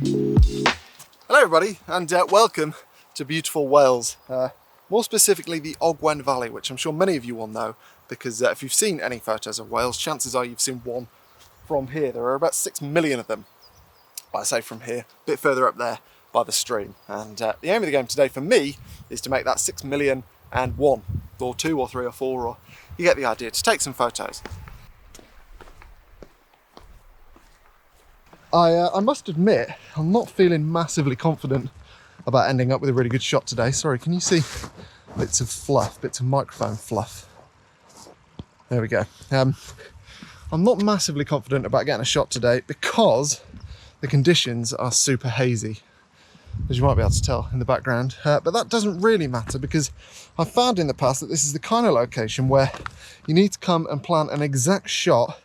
Hello everybody, and welcome to beautiful Wales, more specifically the Ogwen Valley, which I'm sure many of you will know because if you've seen any photos of Wales, chances are you've seen one from here. There are about 6 million of them, I say from here, a bit further up there by the stream. And the aim of the game today for me is to make that 6 million and one, or two, or three, or four, or you get the idea, to take some photos. I must admit, I'm not feeling massively confident about ending up with a really good shot today. Sorry, can you see bits of fluff, bits of microphone fluff? There we go. I'm not massively confident about getting a shot today because the conditions are super hazy, as you might be able to tell in the background. But that doesn't really matter because I've found in the past that this is the kind of location where you need to come and plan an exact shot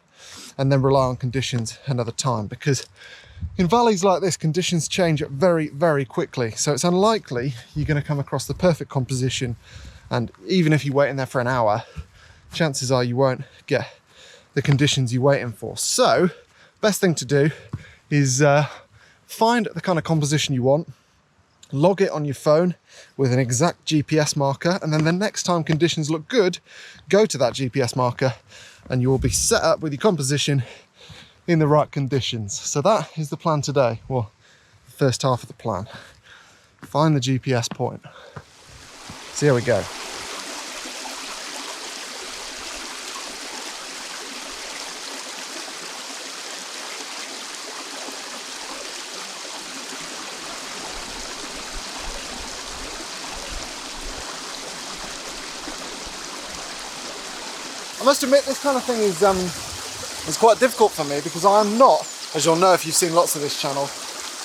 and then rely on conditions another time, because in valleys like this, conditions change very, very quickly. So it's unlikely you're going to come across the perfect composition. And even if you wait in there for an hour, chances are you won't get the conditions you're waiting for. So best thing to do is find the kind of composition you want, log it on your phone with an exact GPS marker, and then the next time conditions look good, go to that GPS marker and you will be set up with your composition in the right conditions. So that is the plan today. Well, the first half of the plan. Find the GPS point. So here we go. I must admit, this kind of thing is quite difficult for me because I am not, as you'll know if you've seen lots of this channel,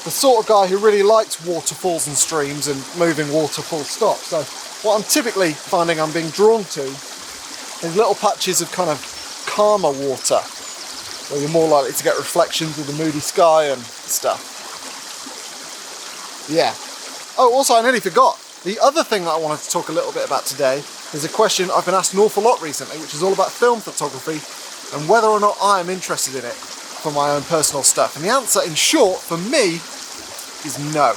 the sort of guy who really likes waterfalls and streams and moving water full stop. So what I'm typically finding I'm being drawn to is little patches of kind of calmer water where you're more likely to get reflections of the moody sky and stuff. Yeah. Oh, also I nearly forgot. The other thing that I wanted to talk a little bit about today is a question I've been asked an awful lot recently, which is all about film photography and whether or not I am interested in it for my own personal stuff. And the answer, in short, for me, is no.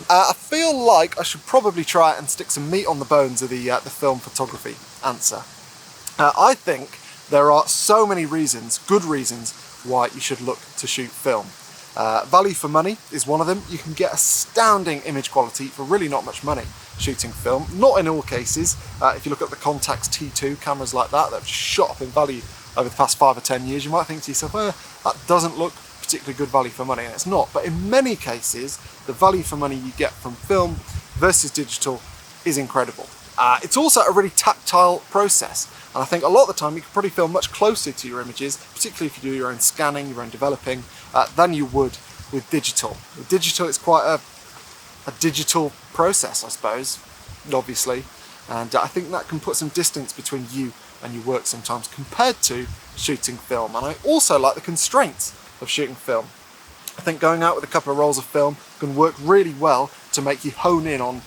I feel like I should probably try and stick some meat on the bones of the film photography answer. I think there are so many reasons, good reasons, why you should look to shoot film. Value for money is one of them. You can get astounding image quality for really not much money shooting film. Not in all cases. If you look at the Contax T2 cameras like that have shot up in value over the past 5 or 10 years, you might think to yourself, that doesn't look particularly good value for money, and it's not. But in many cases, the value for money you get from film versus digital is incredible. It's also a really tactile process, and I think a lot of the time you can probably feel much closer to your images, particularly if you do your own scanning, your own developing, than you would with digital. With digital, it's quite a digital process, I suppose, obviously, and I think that can put some distance between you and your work sometimes compared to shooting film. And I also like the constraints of shooting film. I think going out with a couple of rolls of film can work really well to make you hone in on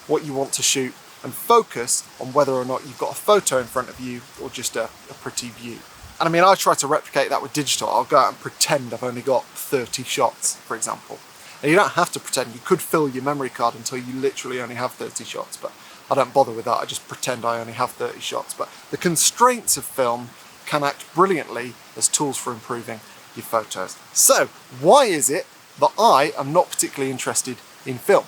what you want to shoot and focus on whether or not you've got a photo in front of you or just a pretty view. And I mean, I try to replicate that with digital. I'll go out and pretend I've only got 30 shots, for example. And you don't have to pretend. You could fill your memory card until you literally only have 30 shots, but I don't bother with that. I just pretend I only have 30 shots. But the constraints of film can act brilliantly as tools for improving your photos. So why is it that I am not particularly interested in film?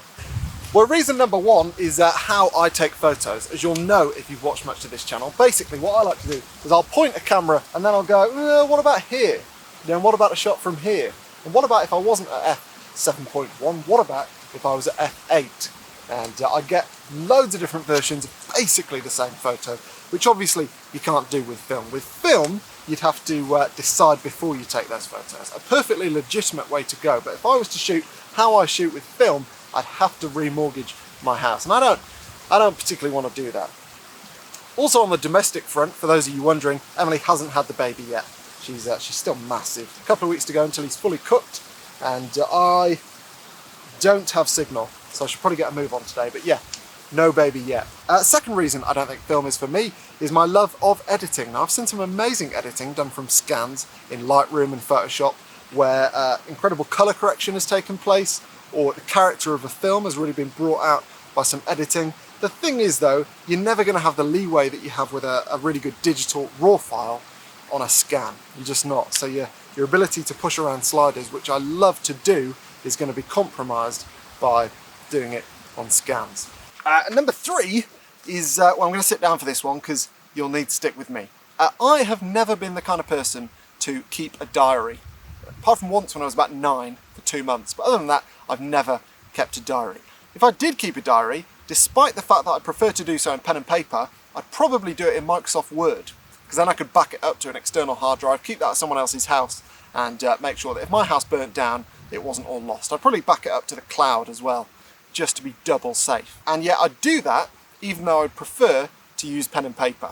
Well, reason number one is how I take photos. As you'll know if you've watched much of this channel, basically what I like to do is I'll point a camera and then I'll go, what about here? Then what about a shot from here? And what about if I wasn't at f7.1? What about if I was at f8? And I get loads of different versions of basically the same photo, which obviously you can't do with film. With film, you'd have to decide before you take those photos. A perfectly legitimate way to go, but if I was to shoot how I shoot with film, I'd have to remortgage my house, and I don't particularly want to do that. Also on the domestic front, for those of you wondering, Emily hasn't had the baby yet. She's still massive. A couple of weeks to go until he's fully cooked, and I don't have signal, so I should probably get a move on today, but yeah, no baby yet. Second reason I don't think film is for me is my love of editing. Now, I've seen some amazing editing done from scans in Lightroom and Photoshop, where incredible colour correction has taken place, or the character of a film has really been brought out by some editing. The thing is though, you're never going to have the leeway that you have with a really good digital raw file on a scan. You're just not. So your ability to push around sliders, which I love to do, is going to be compromised by doing it on scans. And number 3 is, well, I'm going to sit down for this one because you'll need to stick with me. I have never been the kind of person to keep a diary, apart from once when I was about 9 for 2 months, but other than that, I've never kept a diary. If I did keep a diary, despite the fact that I prefer to do so in pen and paper, I'd probably do it in Microsoft Word, because then I could back it up to an external hard drive, keep that at someone else's house, and make sure that if my house burnt down, it wasn't all lost. I'd probably back it up to the cloud as well, just to be double safe. And yet I'd do that, even though I'd prefer to use pen and paper,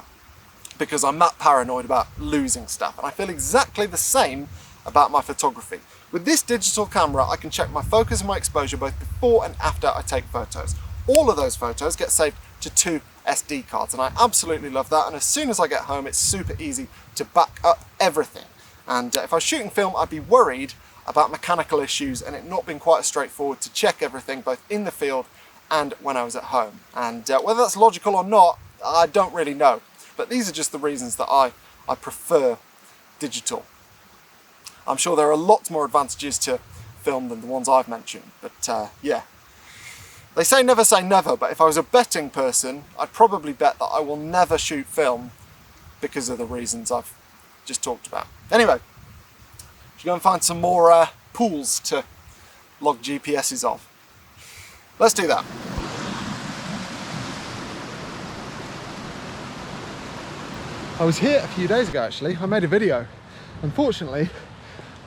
because I'm that paranoid about losing stuff. And I feel exactly the same about my photography. With this digital camera, I can check my focus and my exposure both before and after I take photos. All of those photos get saved to 2 SD cards, and I absolutely love that. And as soon as I get home, it's super easy to back up everything. And if I was shooting film, I'd be worried about mechanical issues and it not being quite as straightforward to check everything both in the field and when I was at home. And whether that's logical or not, I don't really know. But these are just the reasons that I prefer digital. I'm sure there are lots more advantages to film than the ones I've mentioned, but yeah. They say never, but if I was a betting person, I'd probably bet that I will never shoot film because of the reasons I've just talked about. Anyway, should go and find some more pools to log GPSs of. Let's do that. I was here a few days ago actually. I made a video. Unfortunately,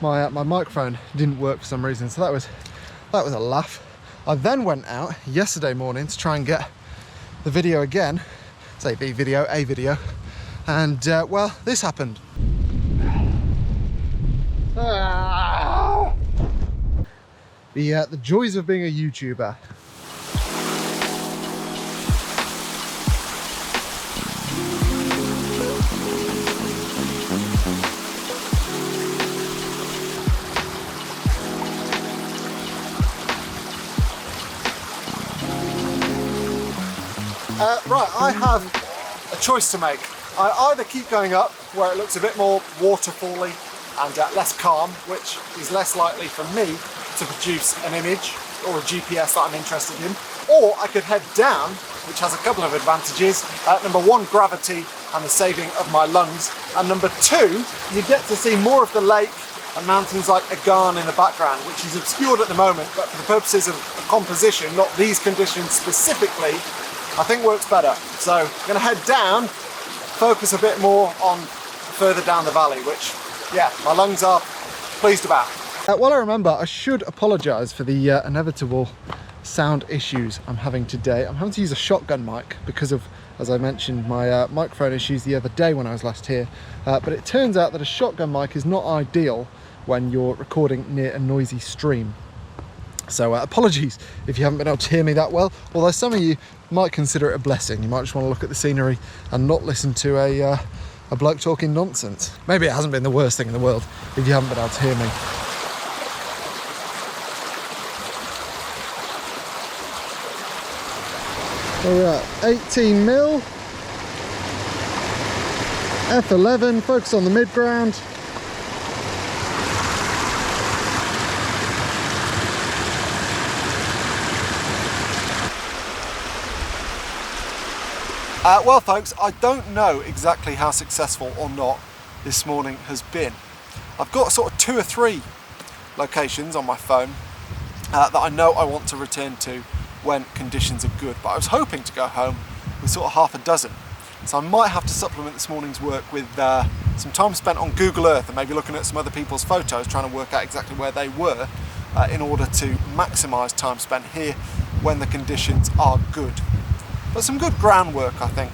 my microphone didn't work for some reason, so that was a laugh. I then went out yesterday morning to try and get the video again, say a video, and well, this happened. The joys of being a YouTuber. Right, I have a choice to make. I either keep going up where it looks a bit more waterfally and less calm, which is less likely for me to produce an image or a GPS that I'm interested in, or I could head down, which has a couple of advantages. Number 1, gravity and the saving of my lungs, and number 2, you get to see more of the lake and mountains like Ogwen in the background, which is obscured at the moment, but for the purposes of composition, not these conditions specifically, I think works better. So I'm going to head down, focus a bit more on further down the valley, which, yeah, my lungs are pleased about. While I remember, I should apologise for the inevitable sound issues I'm having today. I'm having to use a shotgun mic because of, as I mentioned, my microphone issues the other day when I was last here. But it turns out that a shotgun mic is not ideal when you're recording near a noisy stream. So apologies if you haven't been able to hear me that well, although some of you might consider it a blessing. You might just want to look at the scenery and not listen to a bloke talking nonsense. Maybe it hasn't been the worst thing in the world if you haven't been able to hear me. Alright, 18mm, f11, focus on the mid-ground. Well folks, I don't know exactly how successful or not this morning has been. I've got sort of 2 or 3 locations on my phone that I know I want to return to when conditions are good, but I was hoping to go home with sort of half a dozen. So I might have to supplement this morning's work with some time spent on Google Earth and maybe looking at some other people's photos, trying to work out exactly where they were in order to maximise time spent here when the conditions are good. But some good groundwork, I think,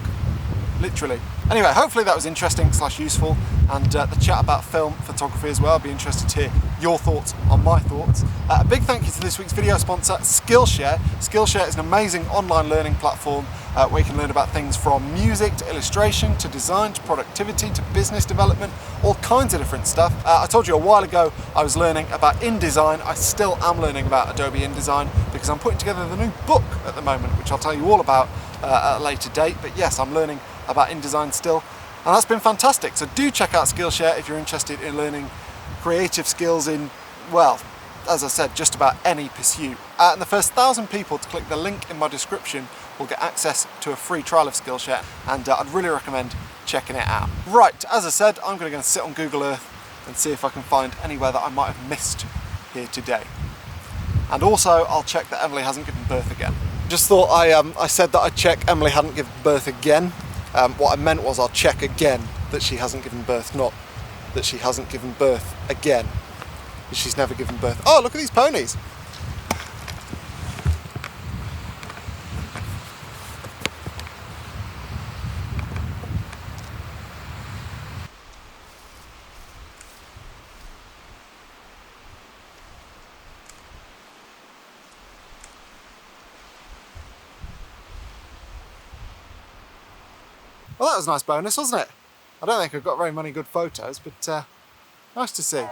literally. Anyway, hopefully that was interesting / useful, and the chat about film photography as well. I'll be interested to hear your thoughts on my thoughts. A big thank you to this week's video sponsor, Skillshare. Skillshare is an amazing online learning platform where you can learn about things from music to illustration to design to productivity to business development, all kinds of different stuff. I told you a while ago I was learning about InDesign. I still am learning about Adobe InDesign because I'm putting together the new book at the moment, which I'll tell you all about at a later date. But yes, I'm learning about InDesign still, and that's been fantastic. So do check out Skillshare if you're interested in learning creative skills in, well, as I said, just about any pursuit. And the first 1,000 people to click the link in my description will get access to a free trial of Skillshare, and I'd really recommend checking it out. Right, as I said, I'm going to go and sit on Google Earth and see if I can find anywhere that I might have missed here today. And also, I'll check that Emily hasn't given birth again. Just thought I said that I'd check Emily hadn't given birth again. What I meant was I'll check again that she hasn't given birth, not that she hasn't given birth again. She's never given birth. Oh, look at these ponies. Well, that was a nice bonus, wasn't it? I don't think I've got very many good photos, but nice to see.